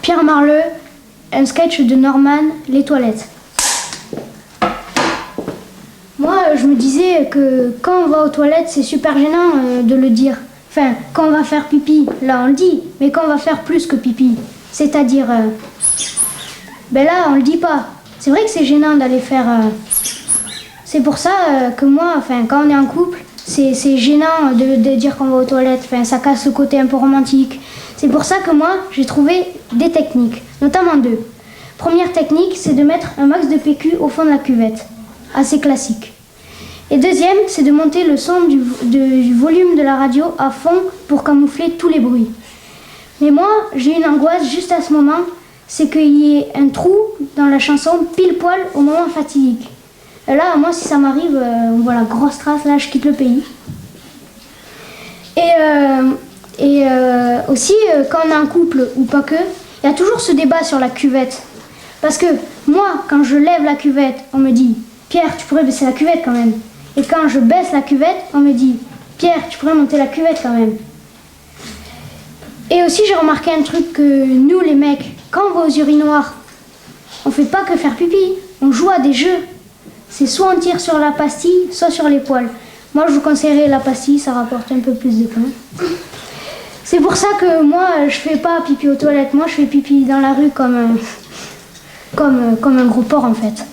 Pierre Marleux, un sketch de Norman, les toilettes. Moi, je me disais que quand on va aux toilettes, c'est super gênant de le dire. Enfin, quand on va faire pipi, là on le dit, mais quand on va faire plus que pipi, c'est-à-dire, ben là on le dit pas. C'est vrai que c'est gênant d'aller faire. C'est pour ça que moi, enfin, quand on est en couple, c'est gênant de dire qu'on va aux toilettes. Enfin, ça casse le côté un peu romantique. C'est pour ça que moi, j'ai trouvé des techniques, notamment deux. Première technique, c'est de mettre un max de PQ au fond de la cuvette, assez classique. Et deuxième, c'est de monter le son du volume de la radio à fond pour camoufler tous les bruits. Mais moi, j'ai une angoisse juste à ce moment, c'est qu'il y ait un trou dans la chanson pile poil au moment fatidique. Et là, moi, si ça m'arrive, on voit la grosse trace, là, je quitte le pays. Et aussi, quand on est en couple ou pas que, il y a toujours ce débat sur la cuvette. Parce que moi, quand je lève la cuvette, on me dit « Pierre, tu pourrais baisser la cuvette quand même ». Et quand je baisse la cuvette, on me dit « Pierre, tu pourrais monter la cuvette quand même ». Et aussi, j'ai remarqué un truc que nous, les mecs, quand on va aux urinoirs, on fait pas que faire pipi, on joue à des jeux. C'est soit on tire sur la pastille, soit sur les poils. Moi, je vous conseillerais la pastille, ça rapporte un peu plus de pain. C'est pour ça que moi, je fais pas pipi aux toilettes. Moi, je fais pipi dans la rue comme un gros porc, en fait.